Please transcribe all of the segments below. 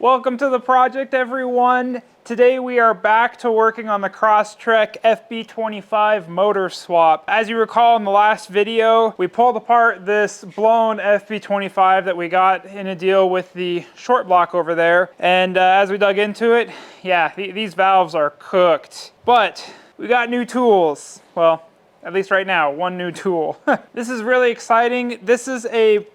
Welcome to the project, everyone. Today we are back to working on the Crosstrek FB25 motor swap. As you recall in the last video, we pulled apart this blown FB25 that we got in a deal with the short block over there. And as we dug into it, yeah, these valves are cooked. But we got new tools. Well, at least right now, one new tool. This is really exciting. This is a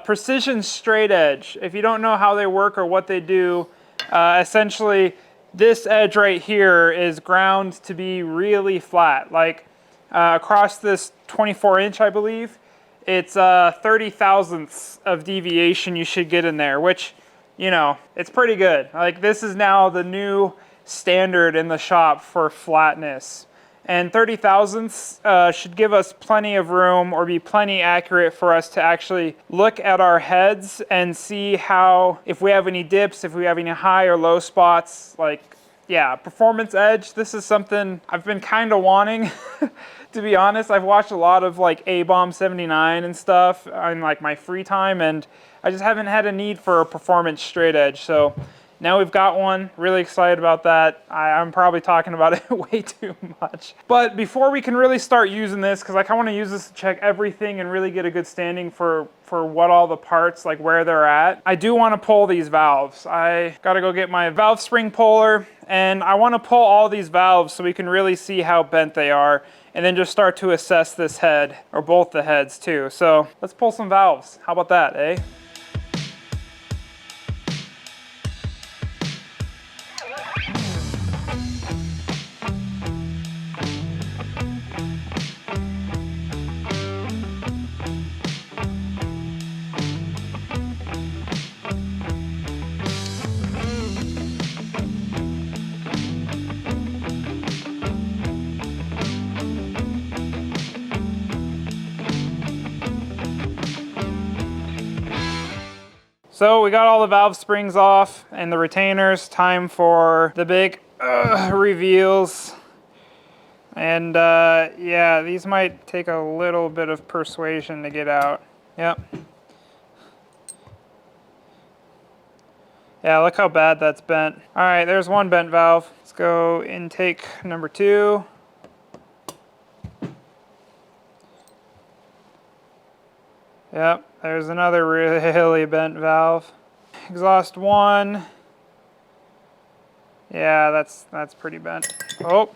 precision straight edge. If you don't know how they work or what they do, essentially this edge right here is ground to be really flat. Like across this 24-inch, I believe, it's 30 thousandths of deviation you should get in there, which, you know, it's pretty good. Like this is now the new standard in the shop for flatness. And 30 thousandths should give us plenty of room or be plenty accurate for us to actually look at our heads and see how, if we have any dips, if we have any high or low spots. Like, yeah, performance edge, this is something I've been kind of wanting. To be honest, I've watched a lot of like A-Bomb 79 and stuff in like my free time, and I just haven't had a need for a performance straight edge. So now we've got one, really excited about that. I'm probably talking about it way too much. But before we can really start using this, because I kind of want to use this to check everything and really get a good standing for what all the parts, like where they're at, I do want to pull these valves. I got to go get my valve spring puller, and I want to pull all these valves so we can really see how bent they are, and then just start to assess this head, or both the heads too. So let's pull some valves. How about that, eh? So we got all the valve springs off and the retainers. Time for the big reveals. And yeah, these might take a little bit of persuasion to get out. Yep. Yeah, look how bad that's bent. All right, there's one bent valve. Let's go intake number 2. Yep, there's another really bent valve. Exhaust 1. Yeah, that's pretty bent. Oh,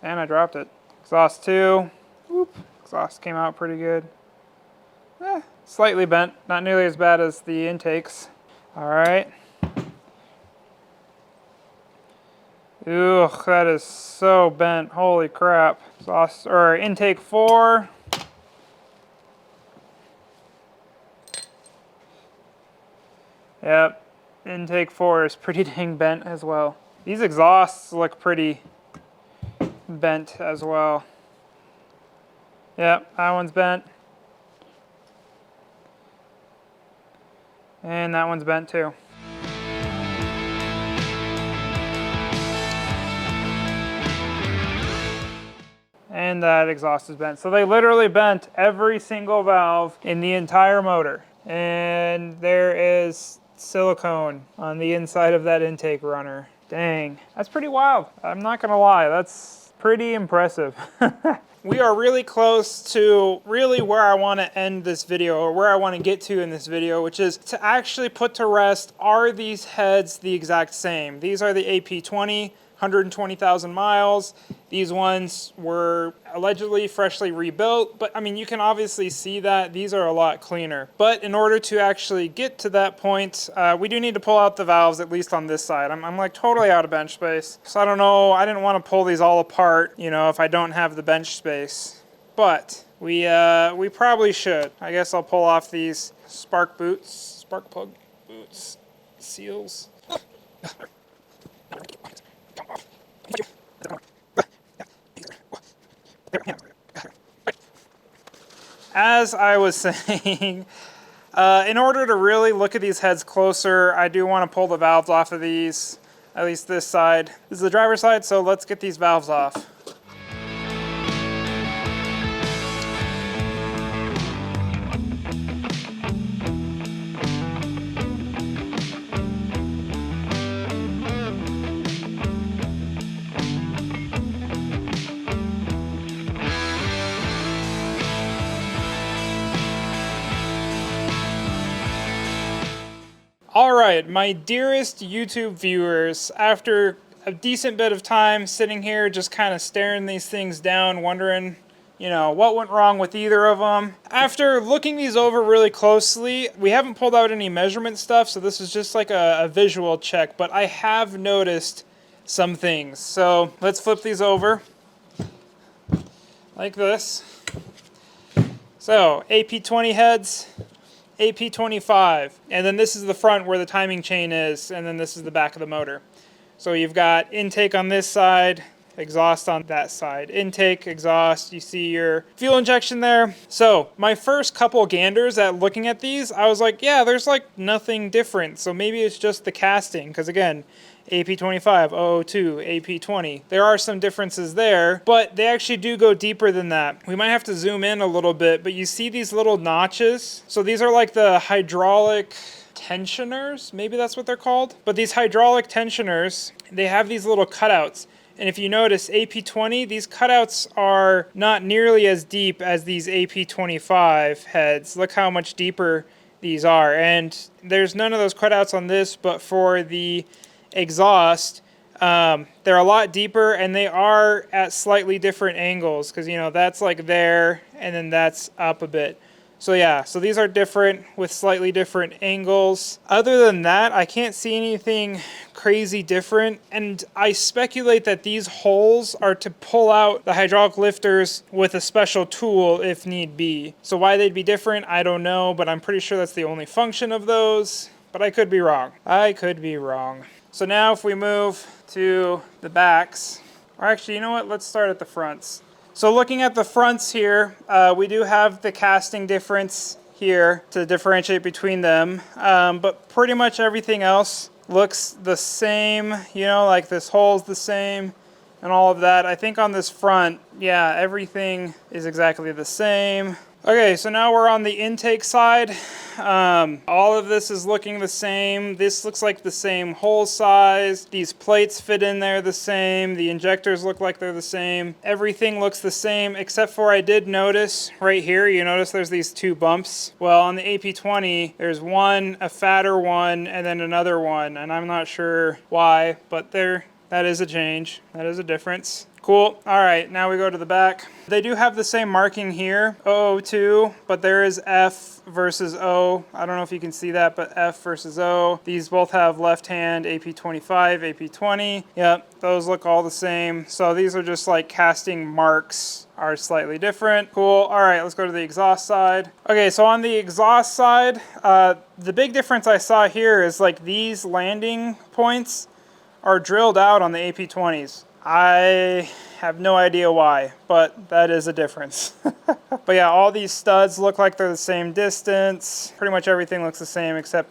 and I dropped it. Exhaust 2. Whoop, exhaust came out pretty good. Slightly bent, not nearly as bad as the intakes. All right. Ugh, that is so bent. Holy crap. Exhaust, or intake 4. Yep, intake 4 is pretty dang bent as well. These exhausts look pretty bent as well. Yep, that one's bent. And that one's bent too. And that exhaust is bent. So they literally bent every single valve in the entire motor. And there is silicone on the inside of that intake runner. Dang, that's pretty wild. I'm not gonna lie, that's pretty impressive. We are really close to really where I want to end this video, or where I want to get to in this video, which is to actually put to rest, are these heads the exact same? These are the AP20, 120,000 miles. These ones were allegedly freshly rebuilt, but I mean, you can obviously see that these are a lot cleaner. But in order to actually get to that point, we do need to pull out the valves, at least on this side. I'm like totally out of bench space. So I don't know, I didn't want to pull these all apart, you know, if I don't have the bench space. But we probably should. I guess I'll pull off these spark plug boots, seals. As I was saying, in order to really look at these heads closer, I do want to pull the valves off of these, at least this side. This is the driver's side, so let's get these valves off. All right, my dearest YouTube viewers, after a decent bit of time sitting here just kind of staring these things down, wondering, you know, what went wrong with either of them. After looking these over really closely, we haven't pulled out any measurement stuff, so this is just like a visual check, but I have noticed some things. So let's flip these over like this. So AP20 heads, AP25, and then this is the front where the timing chain is, and then this is the back of the motor. So you've got intake on this side, exhaust on that side. Intake, exhaust, you see your fuel injection there. So my first couple ganders at looking at these, I was like, yeah, there's like nothing different. So maybe it's just the casting, because again, AP25, 002, AP20. There are some differences there, but they actually do go deeper than that. We might have to zoom in a little bit, but you see these little notches? So these are like the hydraulic tensioners, maybe that's what they're called. But these hydraulic tensioners, they have these little cutouts. And if you notice, AP20, these cutouts are not nearly as deep as these AP25 heads. Look how much deeper these are. And there's none of those cutouts on this, but for the exhaust, they're a lot deeper, and they are at slightly different angles, because you know that's like there and then that's up a bit. So yeah, so these are different with slightly different angles. Other than that, I can't see anything crazy different, and I speculate that these holes are to pull out the hydraulic lifters with a special tool if need be. So why they'd be different, I don't know, but I'm pretty sure that's the only function of those, but I could be wrong. I could be wrong. So now if we move to the backs, or actually, you know what, let's start at the fronts. So looking at the fronts here, we do have the casting difference here to differentiate between them, but pretty much everything else looks the same, you know, like this hole's the same and all of that. I think on this front, yeah, everything is exactly the same. Okay, so now we're on the intake side. All of this is looking the same. This looks like the same hole size. These plates fit in there the same. The injectors look like they're the same. Everything looks the same, except for I did notice right here, you notice there's these two bumps. Well, on the AP20, there's one, a fatter one, and then another one, and I'm not sure why, but that is a change. That is a difference. Cool. All right, now we go to the back. They do have the same marking here, 002, but there is F versus O. I don't know if you can see that, but F versus O. These both have left hand, AP25, AP20. Yep, those look all the same. So these are just like casting marks are slightly different. Cool. All right, let's go to the exhaust side. Okay, so on the exhaust side, the big difference I saw here is like these landing points are drilled out on the AP20s. I have no idea why, but that is a difference. But yeah, all these studs look like they're the same distance. Pretty much everything looks the same except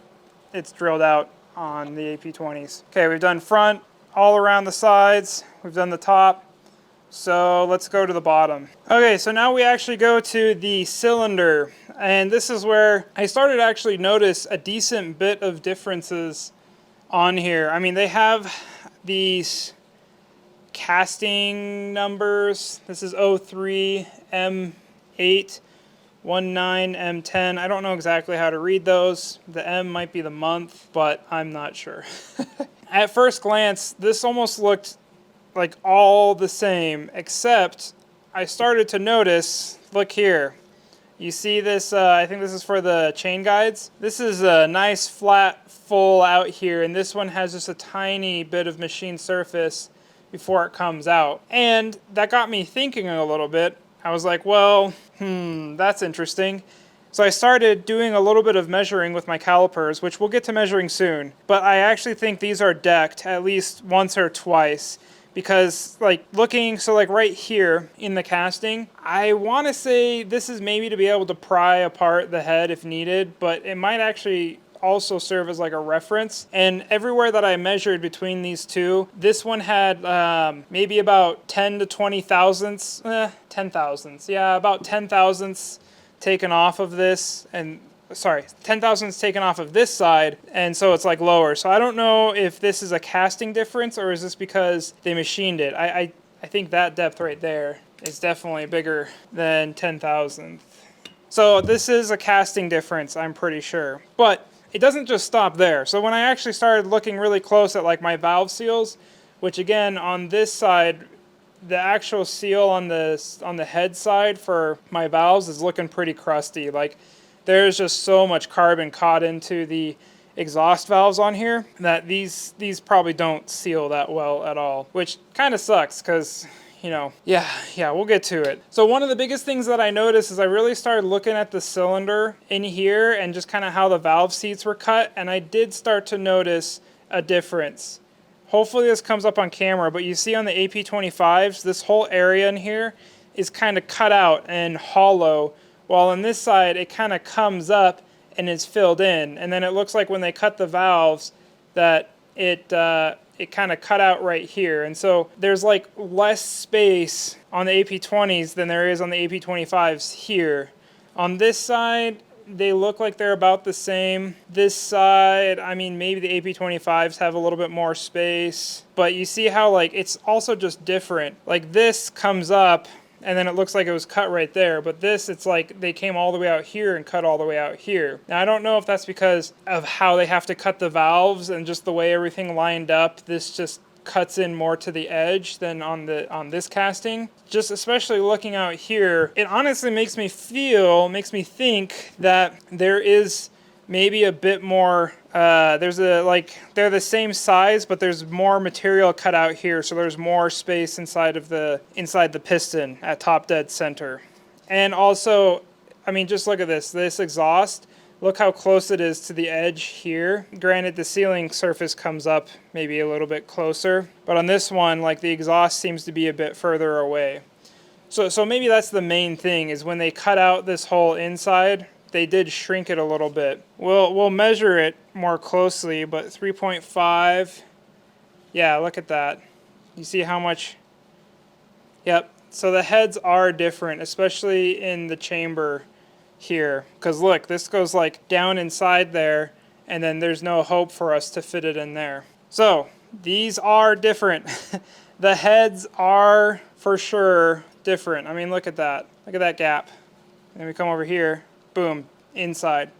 it's drilled out on the AP20s. Okay, we've done front, all around the sides. We've done the top. So let's go to the bottom. Okay, so now we actually go to the cylinder. And this is where I started to actually notice a decent bit of differences on here. I mean, they have these casting numbers. This is 03, M8, 19, M10. I don't know exactly how to read those. The M might be the month, but I'm not sure. At first glance, this almost looked like all the same, except I started to notice, look here. You see this, I think this is for the chain guides. This is a nice flat full out here, and this one has just a tiny bit of machine surface before it comes out. And that got me thinking a little bit. I was like, well, that's interesting. So I started doing a little bit of measuring with my calipers, which we'll get to measuring soon. But I actually think these are decked at least once or twice. Because like looking, so like right here in the casting, I want to say this is maybe to be able to pry apart the head if needed, but it might actually also serve as like a reference. And everywhere that I measured between these two, this one had maybe about 10 to 20 thousandths, 10 thousandths, yeah, about 10 thousandths taken off of this, and sorry, 10 thousandths taken off of this side, and so it's like lower. So I don't know if this is a casting difference or is this because they machined it. I think that depth right there is definitely bigger than 10 thousandths. So this is a casting difference, I'm pretty sure. But it doesn't just stop there. So when I actually started looking really close at like my valve seals, which again on this side, the actual seal on the head side for my valves is looking pretty crusty. Like there's just so much carbon caught into the exhaust valves on here that these probably don't seal that well at all, which kind of sucks because, you know, yeah, we'll get to it. So one of the biggest things that I noticed is I really started looking at the cylinder in here and just kind of how the valve seats were cut, and I did start to notice a difference. Hopefully this comes up on camera, but you see on the AP25s, this whole area in here is kind of cut out and hollow, while on this side it kind of comes up and is filled in. And then it looks like when they cut the valves that it kind of cut out right here. And so there's like less space on the AP20s than there is on the AP25s here. On this side, they look like they're about the same. This side, I mean, maybe the AP25s have a little bit more space, but you see how like it's also just different. Like this comes up and then it looks like it was cut right there, but this, it's like they came all the way out here and cut all the way out here. Now I don't know if that's because of how they have to cut the valves and just the way everything lined up. This just cuts in more to the edge than on this casting. Just especially looking out here, it honestly makes me think that there is maybe a bit more, they're the same size, but there's more material cut out here, so there's more space inside the piston at top dead center. And also, I mean, just look at this exhaust. Look how close it is to the edge here. Granted, the sealing surface comes up maybe a little bit closer, but on this one, like the exhaust seems to be a bit further away. So maybe that's the main thing, is when they cut out this whole inside, they did shrink it a little bit. We'll measure it more closely, but 3.5, yeah, look at that. You see how much, yep. So the heads are different, especially in the chamber here, because look, this goes like down inside there, and then there's no hope for us to fit it in there. So these are different. The heads are for sure different. I mean, look at that gap. And we come over here, boom, inside,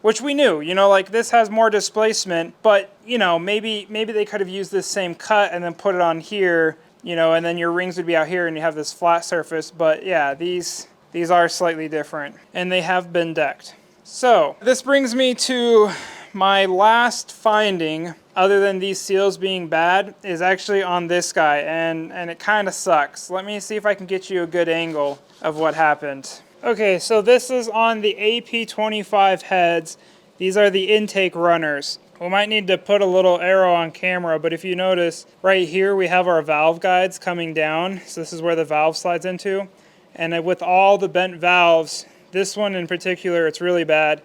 which we knew, you know, like this has more displacement, but you know, maybe they could have used this same cut and then put it on here, you know, and then your rings would be out here and you have this flat surface. But yeah, these are slightly different, and they have been decked. So this brings me to my last finding, other than these seals being bad, is actually on this guy, and it kind of sucks. Let me see if I can get you a good angle of what happened. Okay, so this is on the AP25 heads. These are the intake runners. We might need to put a little arrow on camera, but if you notice, right here we have our valve guides coming down. So this is where the valve slides into. And with all the bent valves, this one in particular, it's really bad.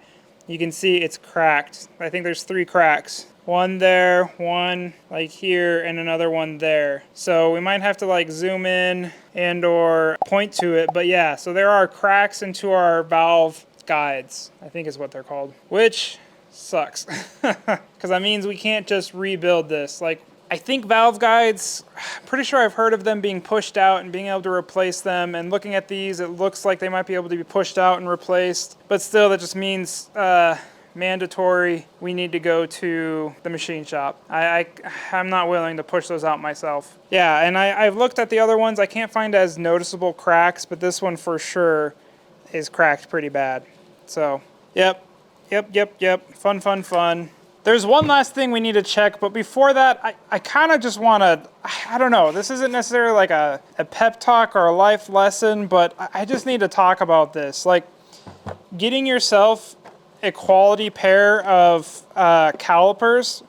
You can see it's cracked. I think there's 3 cracks. One there, one like here, and another one there. So we might have to like zoom in and or point to it. But yeah, so there are cracks into our valve guides, I think is what they're called, which sucks. Because that means we can't just rebuild this. Like, I think valve guides, I'm pretty sure I've heard of them being pushed out and being able to replace them. And looking at these, it looks like they might be able to be pushed out and replaced. But still, that just means mandatory. We need to go to the machine shop. I'm not willing to push those out myself. Yeah, and I've looked at the other ones. I can't find as noticeable cracks, but this one for sure is cracked pretty bad. So, yep. Fun. There's one last thing we need to check, but before that, I kind of just want to, I don't know, this isn't necessarily like a pep talk or a life lesson, but I just need to talk about this. Like, getting yourself a quality pair of calipers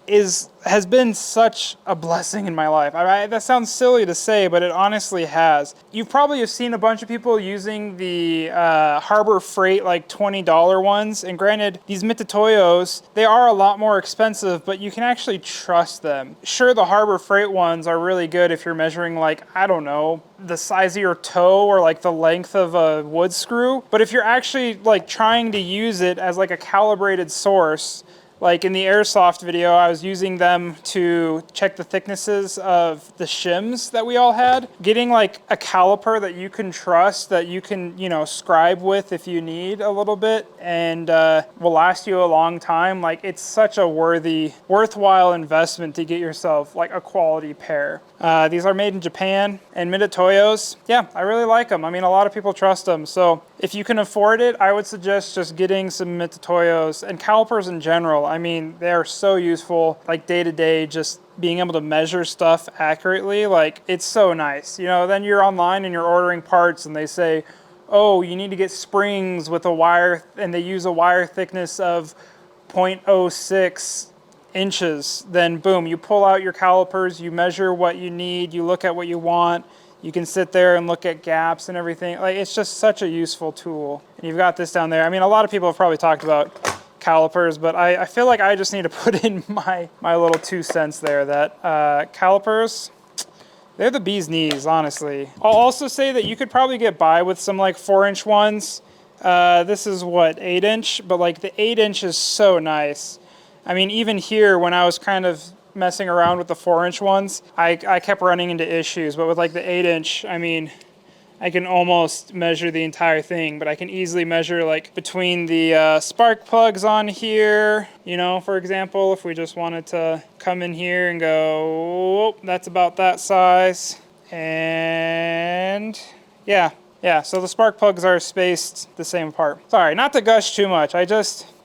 has been such a blessing in my life. That sounds silly to say, but it honestly has. You probably have seen a bunch of people using the Harbor Freight like $20 ones, and granted, these Mitutoyos, they are a lot more expensive, but you can actually trust them. Sure, the Harbor Freight ones are really good if you're measuring like, I don't know, the size of your toe or like the length of a wood screw, but if you're actually like trying to use it as like a calibrated source, Like in the airsoft video, I was using them to check the thicknesses of the shims that we all had. Getting like a caliper that you can trust, that you can, you know, scribe with if you need a little bit, and will last you a long time. Like, it's such a worthwhile investment to get yourself like a quality pair. These are made in Japan, and Mitutoyos, yeah, I really like them. I mean, a lot of people trust them. So if you can afford it, I would suggest just getting some Mitutoyos and calipers in general. I mean, they are so useful, like day to day, just being able to measure stuff accurately. Like, it's so nice. You know, then you're online and you're ordering parts and they say, oh, you need to get springs with a wire, and they use a wire thickness of 0.06 inches. Then boom, you pull out your calipers, you measure what you need, you look at what you want, you can sit there and look at gaps and everything. Like, it's just such a useful tool. And you've got this down there. I mean, a lot of people have probably talked about calipers, but I feel like I just need to put in my little 2 cents there that calipers, they're the bee's knees, honestly. I'll also say that you could probably get by with some like 4-inch ones. This is what, 8-inch, but like the 8-inch is so nice. I mean, even here, when I was kind of messing around with the 4-inch ones, I kept running into issues. But with like the 8-inch, I mean, I can almost measure the entire thing, but I can easily measure like between the spark plugs on here, you know, for example, if we just wanted to come in here and go, oh, that's about that size. And yeah, so the spark plugs are spaced the same apart. Sorry, not to gush too much.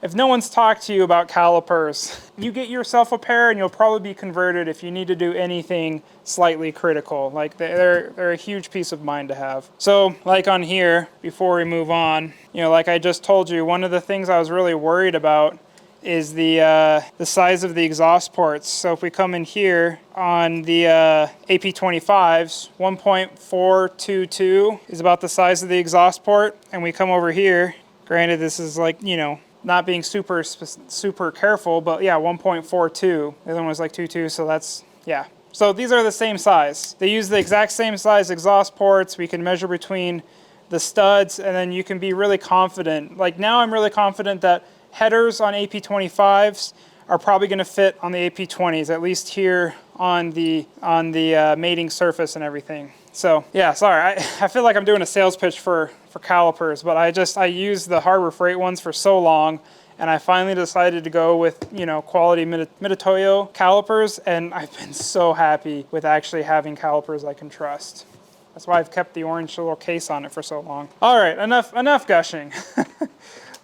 If no one's talked to you about calipers, you get yourself a pair and you'll probably be converted if you need to do anything slightly critical. Like, they're a huge peace of mind to have. So like on here, before we move on, you know, like I just told you, one of the things I was really worried about is the size of the exhaust ports. So if we come in here on the AP25s, 1.422 is about the size of the exhaust port. And we come over here, granted this is like, you know, not being super careful, but yeah, 1.42. The other one was like 2.2, so that's, yeah. So these are the same size. They use the exact same size exhaust ports. We can measure between the studs, and then you can be really confident. Like, now I'm really confident that headers on AP25s are probably going to fit on the AP20s, at least here on the mating surface and everything. So yeah, sorry, I feel like I'm doing a sales pitch for calipers, but I used the Harbor Freight ones for so long, and I finally decided to go with, you know, quality Mitutoyo calipers, and I've been so happy with actually having calipers I can trust. That's why I've kept the orange little case on it for so long. All right, enough gushing.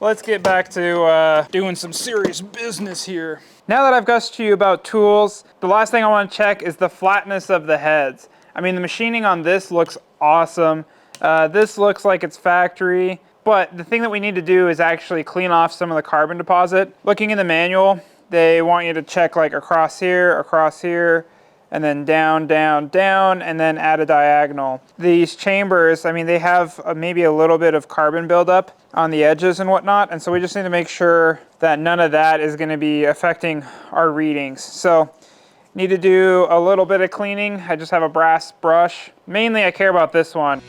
Let's get back to doing some serious business here. Now that I've gushed to you about tools, the last thing I want to check is the flatness of the heads. I mean, the machining on this looks awesome. This looks like it's factory, but the thing that we need to do is actually clean off some of the carbon deposit. Looking in the manual, they want you to check like across here, and then down, down, down, and then add a diagonal. These chambers, I mean, they have maybe a little bit of carbon buildup on the edges and whatnot, and so we just need to make sure that none of that is going to be affecting our readings. So, need to do a little bit of cleaning. I just have a brass brush. Mainly I care about this one.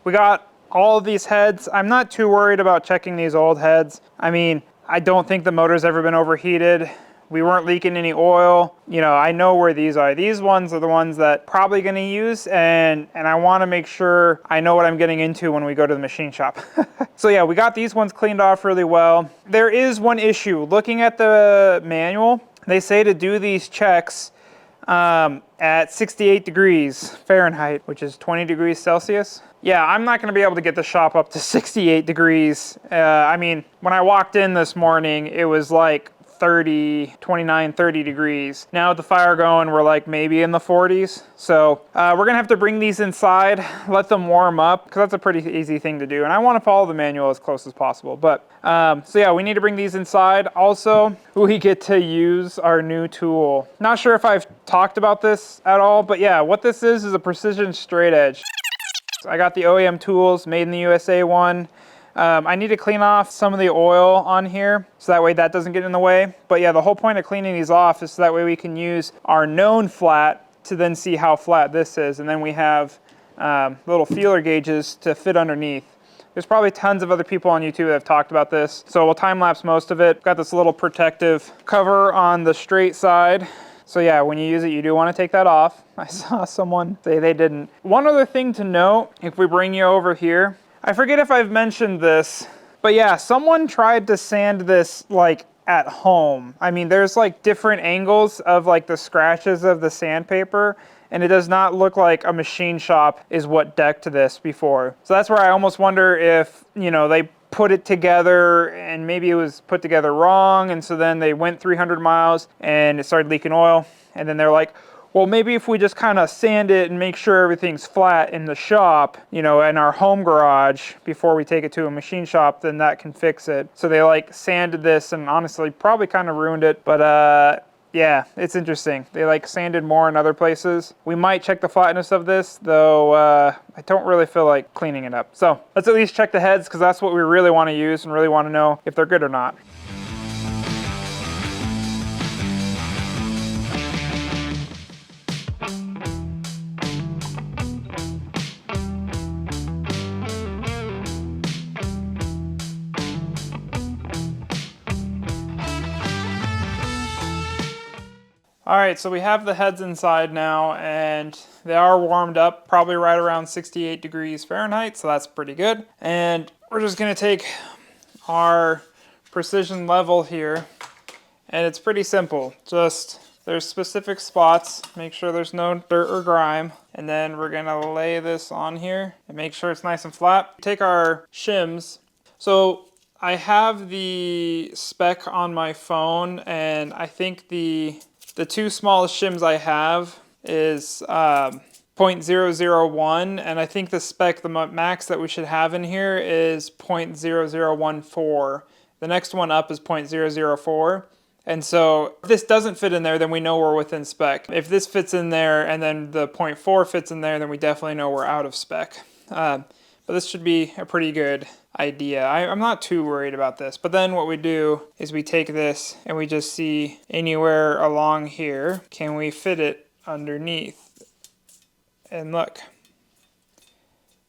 We got all of these heads. I'm not too worried about checking these old heads. I mean, I don't think the motor's ever been overheated. We weren't leaking any oil. You know, I know where these are. These ones are the ones that probably gonna use, and I wanna make sure I know what I'm getting into when we go to the machine shop. So yeah, we got these ones cleaned off really well. There is one issue. Looking at the manual, they say to do these checks at 68 degrees Fahrenheit, which is 20 degrees Celsius. Yeah, I'm not gonna be able to get the shop up to 68 degrees. I mean, when I walked in this morning, it was like 29, 30 degrees. Now with the fire going, we're like maybe in the 40s. So we're gonna have to bring these inside, let them warm up, because that's a pretty easy thing to do. And I wanna follow the manual as close as possible. But so yeah, we need to bring these inside. Also, we get to use our new tool. Not sure if I've talked about this at all, but yeah, what this is a precision straight edge. I got the OEM tools, made in the USA one. I need to clean off some of the oil on here so that way that doesn't get in the way. But yeah, the whole point of cleaning these off is so that way we can use our known flat to then see how flat this is. And then we have little feeler gauges to fit underneath. There's probably tons of other people on YouTube that have talked about this, so we'll time lapse most of it. Got this little protective cover on the straight side. So yeah, when you use it, you do want to take that off. I saw someone say they didn't. One other thing to note, if we bring you over here, I forget if I've mentioned this, but yeah, someone tried to sand this like at home. I mean, there's like different angles of like the scratches of the sandpaper, and it does not look like a machine shop is what decked this before. So that's where I almost wonder if, you know, they put it together and maybe it was put together wrong, and so then they went 300 miles and it started leaking oil, and then they're like, well, maybe if we just kind of sand it and make sure everything's flat in the shop, you know, in our home garage before we take it to a machine shop, then that can fix it. So they like sanded this and honestly probably kind of ruined it, but yeah, it's interesting. They like sanded more in other places. We might check the flatness of this, though I don't really feel like cleaning it up. So let's at least check the heads, because that's what we really want to use and really want to know if they're good or not. All right, so we have the heads inside now, and they are warmed up probably right around 68 degrees Fahrenheit, so that's pretty good. And we're just gonna take our precision level here, and it's pretty simple. Just, there's specific spots, make sure there's no dirt or grime, and then we're gonna lay this on here and make sure it's nice and flat. Take our shims. So I have the spec on my phone, and I think the two smallest shims I have is 0.001, and I think the spec, the max that we should have in here is 0.0014. The next one up is 0.004. And so if this doesn't fit in there, then we know we're within spec. If this fits in there and then the 0.4 fits in there, then we definitely know we're out of spec. But this should be a pretty good idea. I'm not too worried about this, but then what we do is we take this and we just see anywhere along here, can we fit it underneath? And look,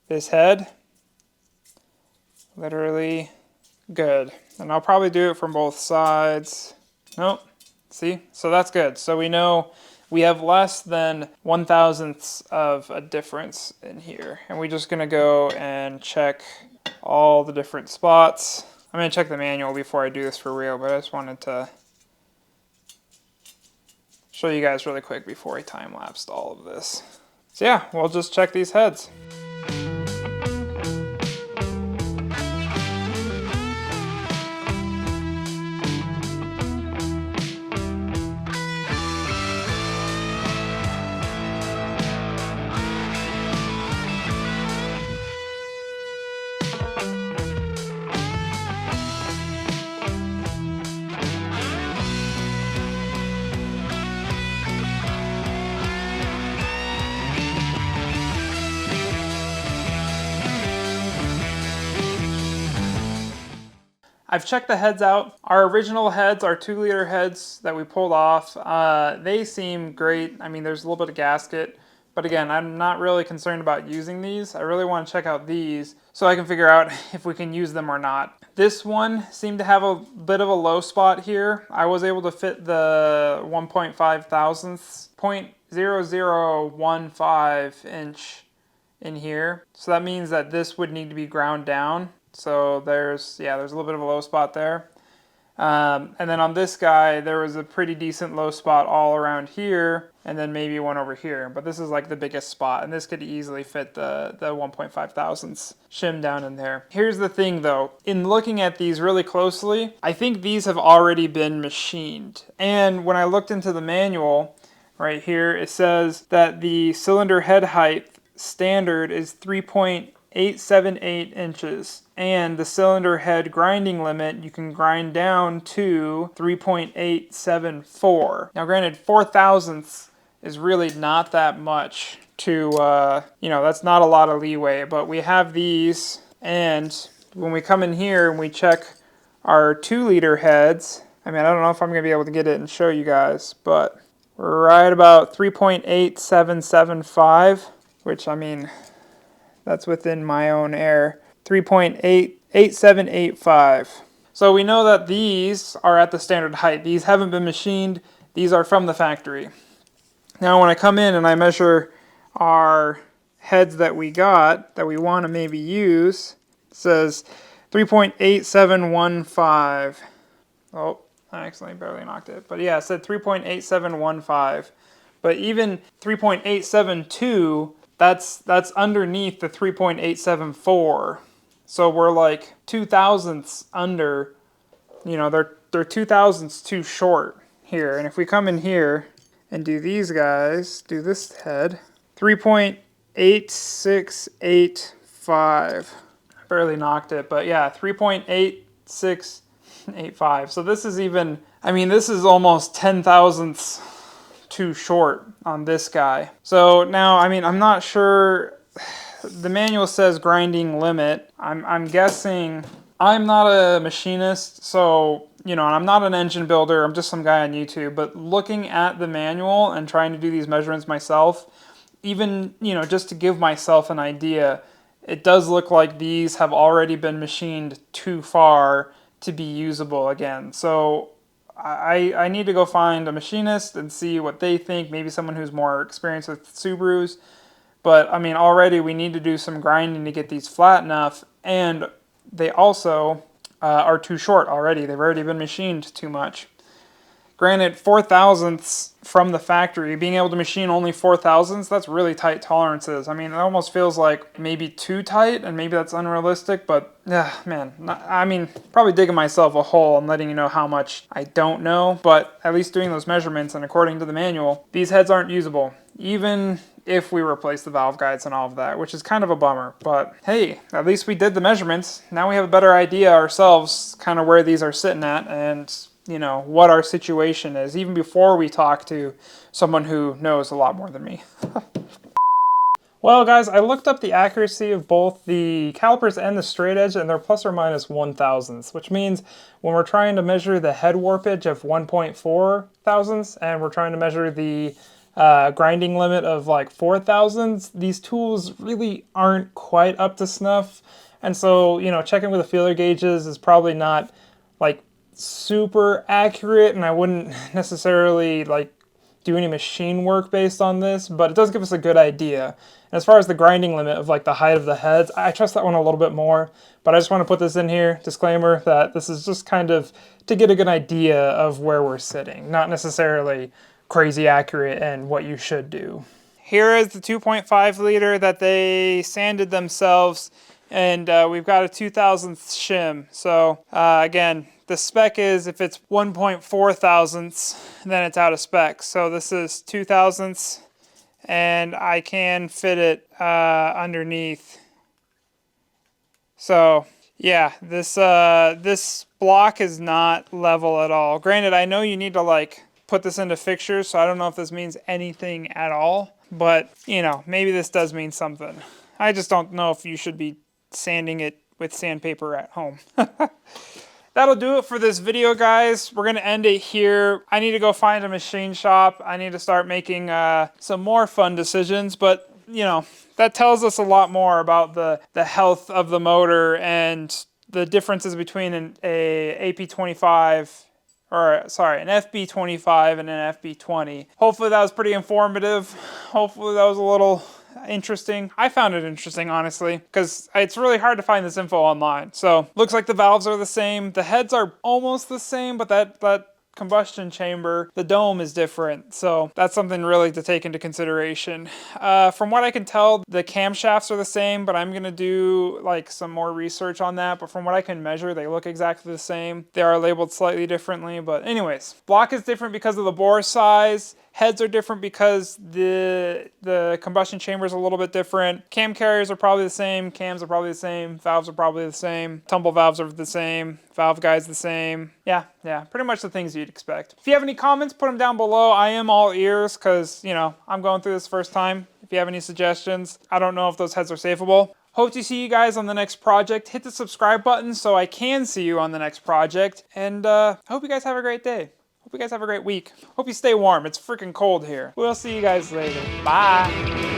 this head, literally good. And I'll probably do it from both sides. Nope, see, so that's good. So we know we have less than 1/1000th of a difference in here. And we're just gonna go and check all the different spots. I'm gonna check the manual before I do this for real, but I just wanted to show you guys really quick before I time-lapsed all of this. So yeah, we'll just check these heads. I've checked the heads out. Our original heads, our 2-liter heads that we pulled off, they seem great. I mean, there's a little bit of gasket, but again, I'm not really concerned about using these. I really want to check out these so I can figure out if we can use them or not. This one seemed to have a bit of a low spot here. I was able to fit the 1.5 thousandths, 0.0015 inch in here. So that means that this would need to be ground down. So there's a little bit of a low spot there. And then on this guy, there was a pretty decent low spot all around here, and then maybe one over here. But this is like the biggest spot, and this could easily fit the 1.5 thousandths shim down in there. Here's the thing though, in looking at these really closely, I think these have already been machined. And when I looked into the manual, right here, it says that the cylinder head height standard is 3.878 inches. And the cylinder head grinding limit, you can grind down to 3.874. Now granted, 0.004 is really not that much to, you know, that's not a lot of leeway, but we have these, and when we come in here and we check our 2-liter heads, I mean, I don't know if I'm going to be able to get it and show you guys, but we're right about 3.8775, which, I mean, that's within my own air. 3.88785. So we know that these are at the standard height. These haven't been machined. These are from the factory. Now when I come in and I measure our heads that we got, that we want to maybe use, it says 3.8715. Oh, I accidentally barely knocked it. But yeah, it said 3.8715. But even 3.872, that's underneath the 3.874. So we're like 2 thousandths under, you know, they're 2 thousandths too short here. And if we come in here and do these guys, do this head, 3.8685. Barely knocked it, but yeah, 3.8685. So this is even, I mean, this is almost 10 thousandths too short on this guy. So now, I mean, I'm not sure. The manual says grinding limit. I'm guessing, I'm not a machinist, so, you know, and I'm not an engine builder, I'm just some guy on YouTube, but looking at the manual and trying to do these measurements myself, even, you know, just to give myself an idea, it does look like these have already been machined too far to be usable again. So I need to go find a machinist and see what they think, maybe someone who's more experienced with Subarus. But, I mean, already we need to do some grinding to get these flat enough, and they also are too short already. They've already been machined too much. Granted, 4 thousandths from the factory, being able to machine only 4 thousandths, that's really tight tolerances. I mean, it almost feels like maybe too tight, and maybe that's unrealistic, but, yeah, man, I mean, probably digging myself a hole and letting you know how much I don't know, but at least doing those measurements, and according to the manual, these heads aren't usable. Even if we replace the valve guides and all of that, which is kind of a bummer. But hey, at least we did the measurements. Now we have a better idea ourselves kind of where these are sitting at and, you know, what our situation is, even before we talk to someone who knows a lot more than me. Well, guys, I looked up the accuracy of both the calipers and the straight edge, and they're plus or minus 1 thousandths, which means when we're trying to measure the head warpage of 1.4 thousandths and we're trying to measure the grinding limit of like 4 thousandths, these tools really aren't quite up to snuff. And so, you know, checking with the feeler gauges is probably not like super accurate, and I wouldn't necessarily like do any machine work based on this, but it does give us a good idea. And as far as the grinding limit of like the height of the heads, I trust that one a little bit more, but I just want to put this in here, disclaimer, that this is just kind of to get a good idea of where we're sitting, not necessarily crazy accurate and what you should do. Here is the 2.5 liter that they sanded themselves, and we've got a 2 thousandths shim. So again, the spec is if it's 1.4 thousandths, then it's out of spec. So this is 2 thousandths, and I can fit it underneath. So yeah, this block is not level at all. Granted, I know you need to like put this into fixtures, so I don't know if this means anything at all, but you know, maybe this does mean something. I just don't know if you should be sanding it with sandpaper at home. That'll do it for this video, guys. We're gonna end it here. I need to go find a machine shop. I need to start making some more fun decisions, but you know, that tells us a lot more about the health of the motor and the differences between an AP25, or sorry, an FB25 and an FB20. Hopefully that was pretty informative. Hopefully that was a little interesting. I found it interesting, honestly, because it's really hard to find this info online. So looks like the valves are the same. The heads are almost the same, but that combustion chamber, the dome is different. So that's something really to take into consideration. From what I can tell, the camshafts are the same, but I'm going to do like some more research on that. But from what I can measure, they look exactly the same. They are labeled slightly differently, but anyways, block is different because of the bore size. Heads are different because the combustion chamber is a little bit different. Cam carriers are probably the same. Cams are probably the same. Valves are probably the same. Tumble valves are the same. Valve guides the same. Yeah, pretty much the things you'd expect. If you have any comments, put them down below. I am all ears because, you know, I'm going through this first time. If you have any suggestions, I don't know if those heads are safeable. Hope to see you guys on the next project. Hit the subscribe button so I can see you on the next project. And I hope you guys have a great day. Hope you guys have a great week. Hope you stay warm. It's freaking cold here. We'll see you guys later. Bye.